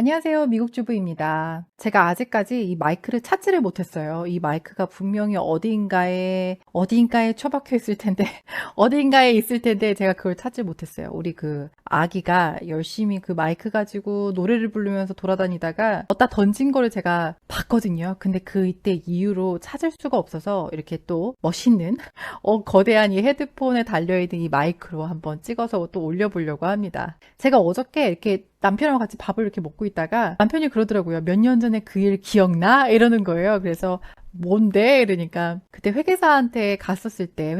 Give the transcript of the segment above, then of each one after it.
안녕하세요. 미국 주부입니다. 제가 아직까지 이 마이크를 찾지를 못했어요. 이 마이크가 분명히 어디인가에 처박혀 있을 텐데, 어디인가에 있을 텐데, 제가 그걸 찾지 못했어요. 우리 그 아기가 열심히 그 마이크 가지고 노래를 부르면서 돌아다니다가 어디다 던진 거를 제가 봤거든요. 근데 그때 이후로 찾을 수가 없어서 이렇게 또 멋있는, 거대한 이 헤드폰에 달려있는 이 마이크로 한번 찍어서 또 올려보려고 합니다. 제가 어저께 이렇게 남편하고 같이 밥을 이렇게 먹고 있다가 남편이 그러더라고요. 몇 년 전에 그 일 기억나? 이러는 거예요. 그래서 뭔데? 이러니까 그때 회계사님한테 갔었을 때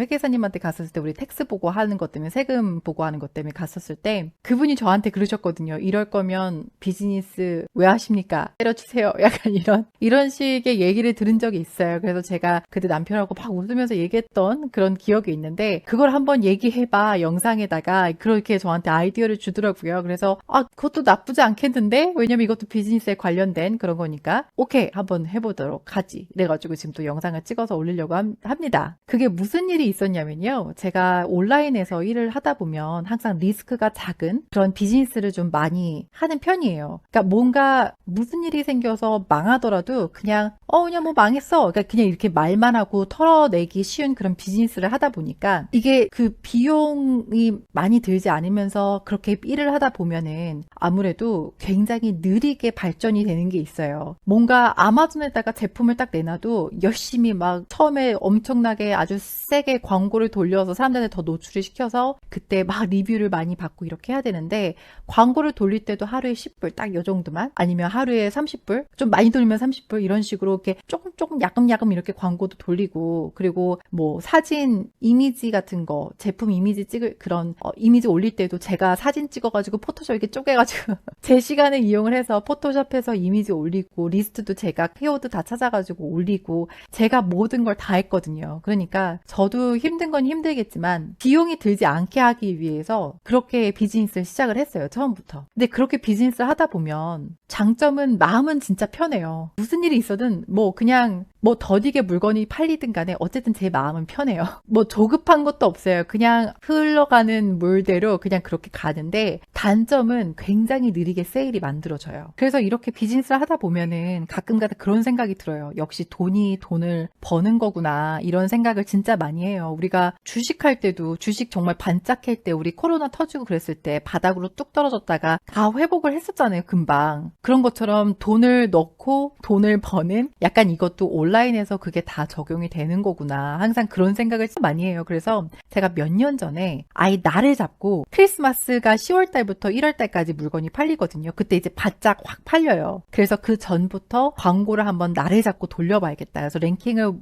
우리 텍스 보고 하는 것 때문에 세금 보고하는 것 때문에 갔었을 때 그분이 저한테 그러셨거든요. 이럴 거면 비즈니스 왜 하십니까? 때려치세요. 약간 이런 식의 얘기를 들은 적이 있어요. 그래서 제가 그때 남편하고 막 웃으면서 얘기했던 그런 기억이 있는데 그걸 한번 얘기해봐 영상에다가 그렇게 저한테 아이디어를 주더라고요. 그래서 그것도 나쁘지 않겠는데? 왜냐면 이것도 비즈니스에 관련된 그런 거니까 오케이 한번 해보도록 하지. 그래가지고 지금 또 영상을 찍어서 올리려고 합니다. 그게 무슨 일이 있었냐면요. 제가 온라인에서 일을 하다 보면 항상 리스크가 작은 그런 비즈니스를 좀 많이 하는 편이에요. 그러니까 뭔가 무슨 일이 생겨서 망하더라도 그냥 뭐 망했어. 그러니까 그냥 이렇게 말만 하고 털어내기 쉬운 그런 비즈니스를 하다 보니까 이게 그 비용이 많이 들지 않으면서 그렇게 일을 하다 보면은 아무래도 굉장히 느리게 발전이 되는 게 있어요. 뭔가 아마존에다가 제품을 딱 내놔도 열심히 막 처음에 엄청나게 아주 세게 광고를 돌려서 사람들한테 더 노출을 시켜서 그때 막 리뷰를 많이 받고 이렇게 해야 되는데 광고를 돌릴 때도 하루에 10불 딱 요 정도만 아니면 하루에 30불 좀 많이 돌리면 30불 이런 식으로 이렇게 조금 야금야금 이렇게 광고도 돌리고 그리고 뭐 사진 이미지 같은 거 제품 이미지 찍을 그런 이미지 올릴 때도 제가 사진 찍어가지고 포토샵 이렇게 쪼개가지고 제 시간을 이용을 해서 포토샵해서 이미지 올리고 리스트도 제가 키워드 다 찾아가지고 올리고 제가 모든 걸 다 했거든요. 그러니까 저도 힘든 건 힘들겠지만 비용이 들지 않게 하기 위해서 그렇게 비즈니스를 시작을 했어요. 처음부터. 근데 그렇게 비즈니스를 하다 보면 장점은 마음은 진짜 편해요. 무슨 일이 있어든 뭐 그냥 뭐 더디게 물건이 팔리든 간에 어쨌든 제 마음은 편해요. 뭐 조급한 것도 없어요. 그냥 흘러가는 물대로 그냥 그렇게 가는데 단점은 굉장히 느리게 세일이 만들어져요. 그래서 이렇게 비즈니스를 하다 보면은 가끔가다 그런 생각이 들어요. 역시 돈이 돈을 버는 거구나 이런 생각을 진짜 많이 해요. 우리가 주식할 때도 주식 정말 반짝할 때 우리 코로나 터지고 그랬을 때 바닥으로 뚝 떨어졌다가 다 회복을 했었잖아요. 금방. 그런 것처럼 돈을 넣고 돈을 버는 약간 이것도 온라인에서 그게 다 적용이 되는 거구나. 항상 그런 생각을 진짜 많이 해요. 그래서 제가 몇 년 전에 아예 날을 잡고 크리스마스가 10월 달부터 1월 달까지 물건이 팔리거든요. 그때 이제 바짝 확 팔려요. 그래서 그 전부터 광고를 한번 날을 잡고 돌려봐야겠다. 그래서 랭킹을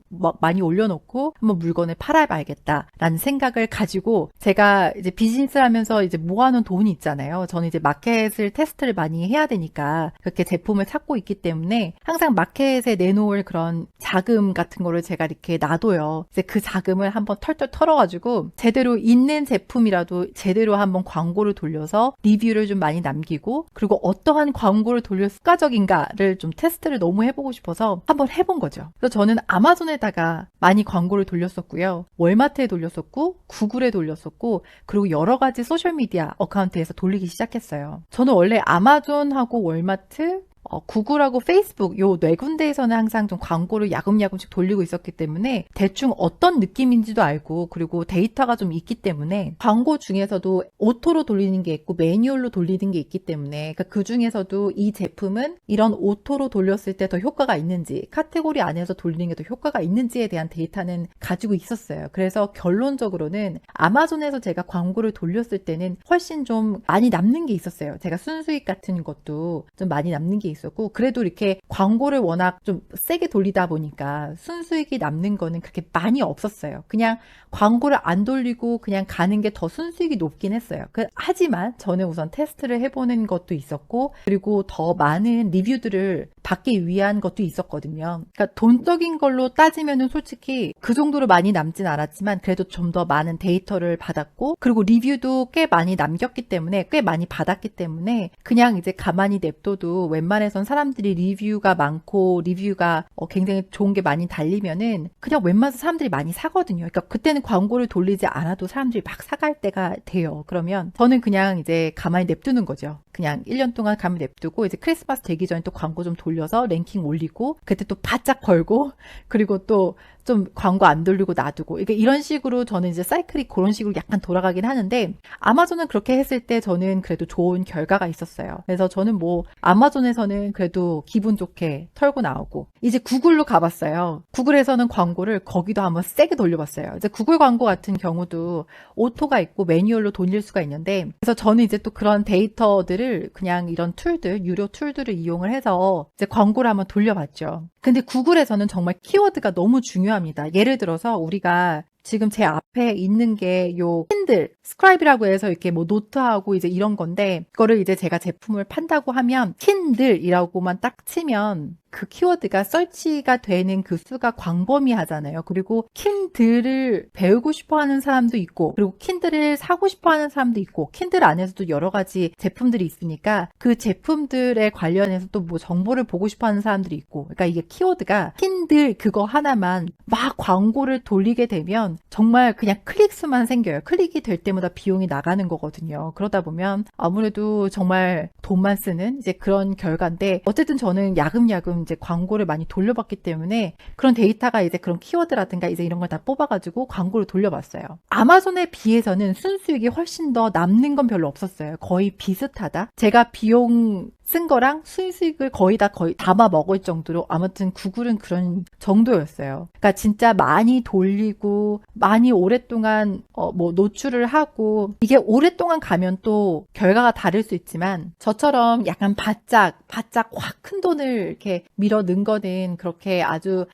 많이 올려놓고 한번 물건을 팔아봐야겠다라는 생각을 가지고 제가 이제 비즈니스를 하면서 이제 모아놓은 돈이 있잖아요. 저는 이제 마켓을 테스트를 많이 해야 되니까 그렇게 제품을 찾고 있기 때문에 항상 마켓에 내놓을 그런 자금 같은 거를 제가 이렇게 놔둬요. 이제 그 자금을 한번 털털 털어가지고 제대로 있는 제품이라도 제대로 한번 광고를 돌려서 리뷰를 좀 많이 남기고 그리고 어떠한 광고를 돌려 효과적인가를 좀 테스트를 너무 해보고 싶어서 한번 해본 거죠. 그래서 저는 아마존에다가 많이 광고를 돌렸었고요. 월마트에 돌렸었고 구글에 돌렸었고 그리고 여러 가지 소셜미디어 어카운트에서 돌리기 시작했어요. 저는 원래 아마존하고 월마트 구글하고 페이스북 요 네 군데에서는 항상 좀 광고를 야금야금씩 돌리고 있었기 때문에 대충 어떤 느낌인지도 알고 그리고 데이터가 좀 있기 때문에 광고 중에서도 오토로 돌리는 게 있고 매뉴얼로 돌리는 게 있기 때문에 그러니까 그 중에서도 이 제품은 이런 오토로 돌렸을 때 더 효과가 있는지 카테고리 안에서 돌리는 게 더 효과가 있는지에 대한 데이터는 가지고 있었어요. 그래서 결론적으로는 아마존에서 제가 광고를 돌렸을 때는 훨씬 좀 많이 남는 게 있었어요. 제가 순수익 같은 것도 좀 많이 남는 게 있었고 그래도 이렇게 광고를 워낙 좀 세게 돌리다 보니까 순수익이 남는 거는 그렇게 많이 없었어요. 그냥 광고를 안 돌리고 그냥 가는 게 더 순수익이 높긴 했어요. 하지만 저는 우선 테스트를 해보는 것도 있었고 그리고 더 많은 리뷰들을 받기 위한 것도 있었거든요. 그러니까 돈적인 걸로 따지면은 솔직히 그 정도로 많이 남진 않았지만 그래도 좀 더 많은 데이터를 받았고, 그리고 리뷰도 꽤 많이 남겼기 때문에, 꽤 많이 받았기 때문에 그냥 이제 가만히 냅둬도 웬만해선 사람들이 리뷰가 많고 리뷰가 굉장히 좋은 게 많이 달리면은 그냥 웬만해서 사람들이 많이 사거든요. 그러니까 그때는 광고를 돌리지 않아도 사람들이 막 사갈 때가 돼요. 그러면 저는 그냥 이제 가만히 냅두는 거죠. 그냥 1년 동안 가만히 냅두고 이제 크리스마스 되기 전에 또 광고 좀 돌려서 랭킹 올리고, 그때 또 바짝 벌고, 그리고 또 좀 광고 안 돌리고 놔두고, 이게 이런 식으로 저는 이제 사이클이 그런 식으로 약간 돌아가긴 하는데, 아마존은 그렇게 했을 때 저는 그래도 좋은 결과가 있었어요. 그래서 저는 뭐 아마존에서는 그래도 기분 좋게 털고 나오고, 이제 구글로 가봤어요. 구글에서는 광고를 거기도 한번 세게 돌려봤어요. 이제 구글 광고 같은 경우도 오토가 있고 매뉴얼로 돌릴 수가 있는데, 그래서 저는 이제 또 그런 데이터들을 그냥 이런 툴들, 유료 툴들을 이용을 해서 이제 광고를 한번 돌려봤죠. 근데 구글에서는 정말 키워드가 너무 중요합니다. 예를 들어서 우리가 지금 제 앞에 있는 게 요 킨들, 스크라이브라고 해서 이렇게 뭐 노트하고 이제 이런 건데, 그거를 이제 제가 제품을 판다고 하면 킨들이라고만 딱 치면 그 키워드가 설치가 되는 그 수가 광범위하잖아요. 그리고 킨들을 배우고 싶어 하는 사람도 있고, 그리고 킨들을 사고 싶어 하는 사람도 있고, 킨들 안에서도 여러 가지 제품들이 있으니까 그 제품들에 관련해서 또 뭐 정보를 보고 싶어 하는 사람들이 있고, 그러니까 이게 키워드가 킨들 그거 하나만 막 광고를 돌리게 되면 정말 그냥 클릭수만 생겨요. 클릭이 될 때마다 비용이 나가는 거거든요. 그러다 보면 아무래도 정말 돈만 쓰는 이제 그런 결과인데, 어쨌든 저는 야금야금 이제 광고를 많이 돌려봤기 때문에 그런 데이터가 이제 그런 키워드라든가 이제 이런 걸 다 뽑아가지고 광고를 돌려봤어요. 아마존에 비해서는 순수익이 훨씬 더 남는 건 별로 없었어요. 거의 비슷하다. 제가 비용 쓴 거랑 순수익을 거의 다 담아 먹을 정도로, 아무튼 구글은 그런 정도였어요. 그러니까 진짜 많이 돌리고 많이 오랫동안 뭐 노출을 하고, 이게 오랫동안 가면 또 결과가 다를 수 있지만 저처럼 약간 바짝 확 큰 돈을 이렇게 밀어 넣은 거는 그렇게 아주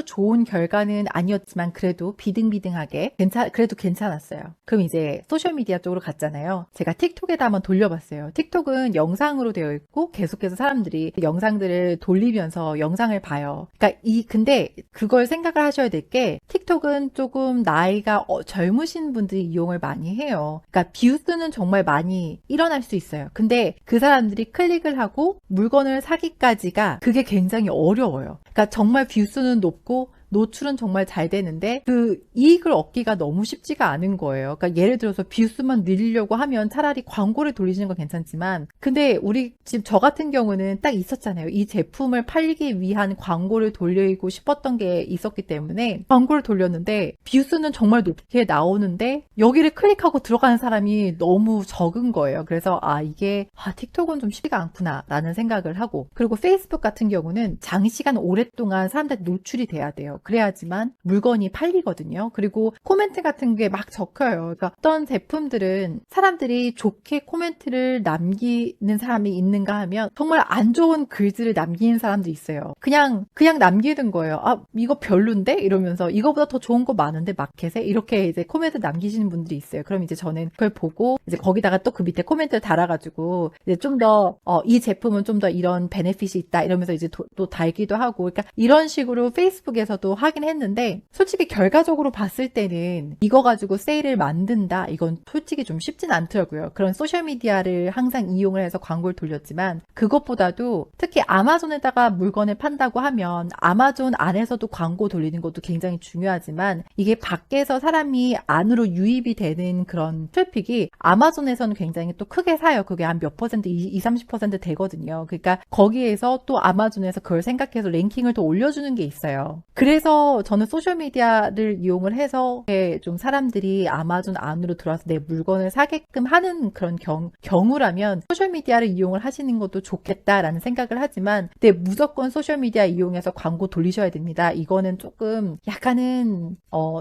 좋은 결과는 아니었지만 그래도 비등비등하게 그래도 괜찮았어요. 그럼 이제 소셜미디어 쪽으로 갔잖아요. 제가 틱톡에다 한번 돌려봤어요. 틱톡은 영상으로 되어 있고 계속해서 사람들이 영상들을 돌리면서 영상을 봐요. 그러니까 근데 그걸 생각을 하셔야 될 게, 틱톡은 조금 나이가 젊으신 분들이 이용을 많이 해요. 그러니까 뷰수는 정말 많이 일어날 수 있어요. 근데 그 사람들이 클릭을 하고 물건을 사기까지가 그게 굉장히 어려워요. 그러니까 정말 뷰수는 높고 노출은 정말 잘 되는데 그 이익을 얻기가 너무 쉽지가 않은 거예요. 그러니까 예를 들어서 뷰수만 늘리려고 하면 차라리 광고를 돌리시는 건 괜찮지만, 근데 우리 지금 저 같은 경우는 딱 있었잖아요. 이 제품을 팔기 위한 광고를 돌리고 싶었던 게 있었기 때문에 광고를 돌렸는데 뷰수는 정말 높게 나오는데 여기를 클릭하고 들어가는 사람이 너무 적은 거예요. 그래서 이게 틱톡은 좀 쉽지가 않구나 라는 생각을 하고, 그리고 페이스북 같은 경우는 장시간 오랫동안 사람들이 노출이 돼야 돼요. 그래야지만 물건이 팔리거든요. 그리고 코멘트 같은 게 막 적혀요. 그러니까 어떤 제품들은 사람들이 좋게 코멘트를 남기는 사람이 있는가 하면 정말 안 좋은 글들을 남기는 사람도 있어요. 그냥 남기는 거예요. 이거 별론데? 이러면서 이거보다 더 좋은 거 많은데 마켓에? 이렇게 이제 코멘트 남기시는 분들이 있어요. 그럼 이제 저는 그걸 보고 이제 거기다가 또 그 밑에 코멘트를 달아가지고 이제 좀 더 이 제품은 좀 더 이런 베네핏이 있다 이러면서 이제 또 달기도 하고, 그러니까 이런 식으로 페이스북에서도 하긴 했는데, 솔직히 결과적으로 봤을 때는 이거 가지고 세일을 만든다, 이건 솔직히 좀 쉽진 않더라고요. 그런 소셜미디어를 항상 이용을 해서 광고를 돌렸지만, 그것보다도 특히 아마존에다가 물건을 판다고 하면 아마존 안에서도 광고 돌리는 것도 굉장히 중요하지만, 이게 밖에서 사람이 안으로 유입이 되는 그런 트래픽이 아마존에서는 굉장히 또 크게 사요. 그게 한 몇 퍼센트, 20-30% 되거든요. 그러니까 거기에서 또 아마존에서 그걸 생각해서 랭킹을 더 올려주는 게 있어요. 그래서 저는 소셜미디어를 이용을 해서 좀 사람들이 아마존 안으로 들어와서 내 물건을 사게끔 하는 그런 경우라면 소셜미디어를 이용을 하시는 것도 좋겠다라는 생각을 하지만, 근데 무조건 소셜미디어 이용해서 광고 돌리셔야 됩니다. 이거는 조금 약간은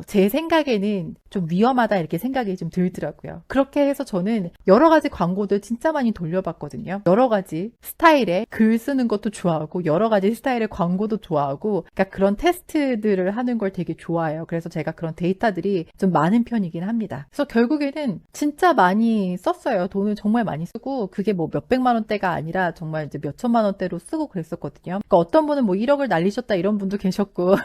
제 생각에는 좀 위험하다 이렇게 생각이 좀 들더라고요. 그렇게 해서 저는 여러 가지 광고들 진짜 많이 돌려봤거든요. 여러 가지 스타일의 글 쓰는 것도 좋아하고 여러 가지 스타일의 광고도 좋아하고, 그러니까 그런 테스트 테스트들을 하는 걸 되게 좋아해요. 그래서 제가 그런 데이터들이 좀 많은 편이긴 합니다. 그래서 결국에는 진짜 많이 썼어요. 돈을 정말 많이 쓰고 그게 뭐 몇백만 원대가 아니라 정말 이제 몇천만 원대로 쓰고 그랬었거든요. 그러니까 어떤 분은 뭐 1억을 날리셨다 이런 분도 계셨고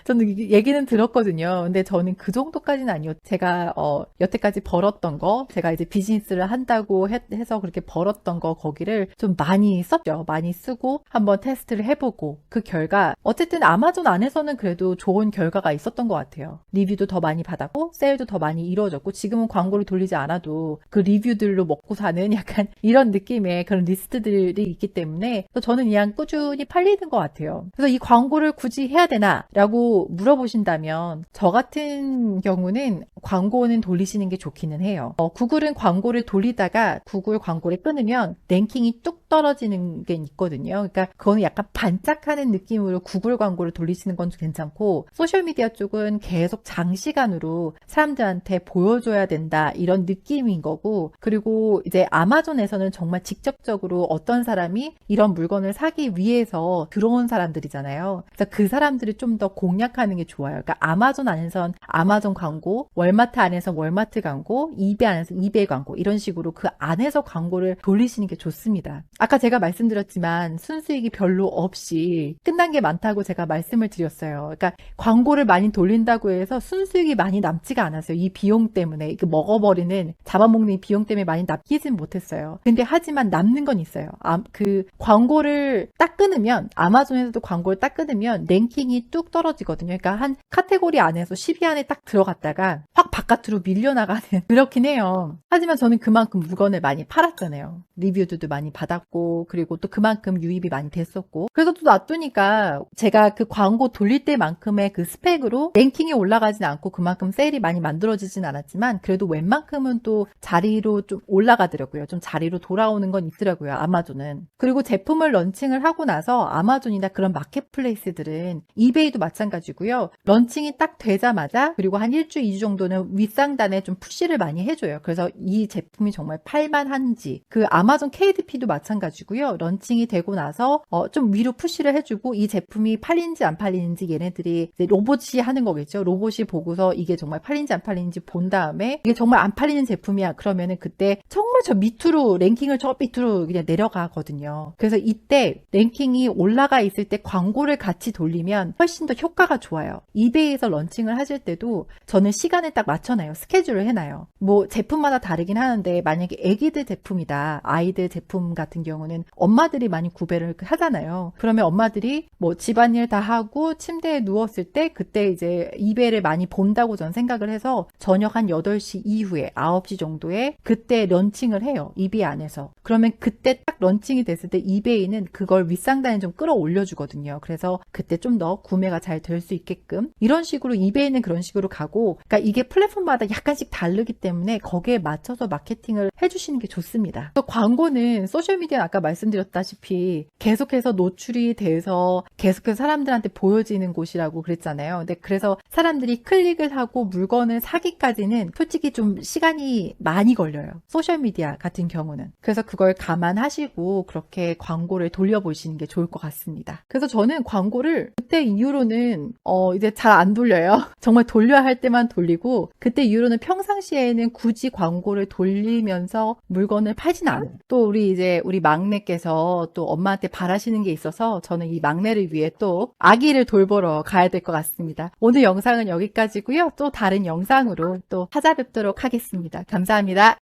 저는 얘기는 들었거든요. 근데 저는 그 정도까지는 아니었죠. 제가 여태까지 벌었던 거, 제가 이제 비즈니스를 한다고 해서 그렇게 벌었던 거 거기를 좀 많이 썼죠. 많이 쓰고 한번 테스트를 해보고 그 결과 어쨌든 아마존 안에서는 그래도 좋은 결과가 있었던 것 같아요. 리뷰도 더 많이 받았고 세일도 더 많이 이루어졌고 지금은 광고를 돌리지 않아도 그 리뷰들로 먹고 사는 약간 이런 느낌의 그런 리스트들이 있기 때문에 저는 그냥 꾸준히 팔리는 것 같아요. 그래서 이 광고를 굳이 해야 되나? 라고 물어보신다면 저 같은 경우는 광고는 돌리시는 게 좋기는 해요. 구글은 광고를 돌리다가 구글 광고를 끊으면 랭킹이 뚝 떨어지는 게 있거든요. 그러니까 그거는 약간 반짝하는 느낌으로 구글 광고를 돌리시는 건 괜찮고 소셜미디어 쪽은 계속 장시간으로 사람들한테 보여줘야 된다 이런 느낌인 거고 그리고 이제 아마존에서는 정말 직접적으로 어떤 사람이 이런 물건을 사기 위해서 들어온 사람들이잖아요. 그래서 그 사람들을 좀 더 공략하는 게 좋아요. 그러니까 아마존 안에선 아마존 광고, 월마트 안에서 월마트 광고, 이베이 안에서 이베이 광고 이런 식으로 그 안에서 광고를 돌리시는 게 좋습니다. 아까 제가 말씀드렸지만 순수익이 별로 없이 끝난 게 많다고 제가 말씀을 드렸어요. 그러니까 광고를 많이 돌린다고 해서 순수익이 많이 남지가 않았어요. 이 비용 때문에 그 먹어버리는 잡아먹는 이 비용 때문에 많이 남기진 못했어요. 근데 하지만 남는 건 있어요. 그 광고를 딱 끊으면 아마존에서도 광고를 딱 끊으면 랭킹이 뚝 떨어지거든요. 그러니까 한 카테고리 안에서 10위 안에 딱 들어갔다가 확 바깥으로 밀려나가는 그렇긴 해요. 하지만 저는 그만큼 물건을 많이 팔았잖아요. 리뷰들도 많이 받았고 그리고 또 그만큼 유입이 많이 됐었고 그래서 또 놔두니까 제가 그 광고 돌릴 때만큼의 그 스펙으로 랭킹이 올라가진 않고 그만큼 세일이 많이 만들어지진 않았지만 그래도 웬만큼은 또 자리로 좀 올라가더라고요. 좀 자리로 돌아오는 건 있더라고요. 아마존은. 그리고 제품을 런칭을 하고 나서 아마존이나 그런 마켓플레이스들은 이베이도 마찬가지고요. 런칭이 딱 되자마자 그리고 한 일주, 2주 정도는 윗상단에 좀 푸시를 많이 해줘요. 그래서 이 제품이 정말 팔만한지 그 아마존 KDP도 마찬가지고요. 런칭이 되고 나서 좀 위로 푸시를 해주고 이 제품이 팔리는지 안 팔리는지 얘네들이 이제 로봇이 하는 거겠죠. 로봇이 보고서 이게 정말 팔리는지 안 팔리는지 본 다음에 이게 정말 안 팔리는 제품이야. 그러면은 그때 정말 저 밑으로 랭킹을 저 밑으로 그냥 내려가거든요. 그래서 이때 랭킹이 올라가 있을 때 광고를 같이 돌리면 훨씬 더 효과가 좋아요. 이베이에서 런칭을 하실 때도 저는 시간을 딱 맞춰놔요. 스케줄을 해놔요. 뭐 제품마다 다르긴 하는데 만약에 애기들 제품이다. 아이들 제품 같은 경우는 엄마들이 많이 구매를 하잖아요. 그러면 엄마들이 뭐 집안일 다 하고 침대에 누웠을 때 그때 이제 이베이를 많이 본다고 저는 생각을 해서 저녁 한 8시 이후에 9시 정도에 그때 런칭을 해요. 이베이 안에서. 그러면 그때 딱 런칭이 됐을 때 이베이는 그걸 윗상단에 좀 끌어올려 주거든요. 그래서 그때 좀 더 구매가 잘 될 수 있게끔 이런 식으로 이베이는 그런 식으로 가고 그러니까 이게 플랫폼마다 약간씩 다르기 때문에 거기에 맞춰서 마케팅을 해주시는 게 좋습니다. 또 광고는 소셜미디어 아까 말씀드렸다시피 계속해서 노출이 돼서 계속해서 사람들한테 보여지는 곳이라고 그랬잖아요. 근데 그래서 사람들이 클릭을 하고 물건을 사기까지는 솔직히 좀 시간이 많이 걸려요. 소셜미디어 같은 경우는. 그래서 그걸 감안하시고 그렇게 광고를 돌려보시는 게 좋을 것 같습니다. 그래서 저는 광고를 그때 이후로는 이제 잘 안 돌려요. 정말 돌려야 할 때만 돌리고 그때 이후로는 평상시에는 굳이 광고를 돌리면서 물건을 팔진 않아요. 또 우리 막내께서 또 엄마한테 바라시는 게 있어서 저는 이 막내를 위해 또 아기를 돌보러 가야 될 것 같습니다. 오늘 영상은 여기까지고요. 또 다른 영상으로 또 찾아뵙도록 하겠습니다. 감사합니다.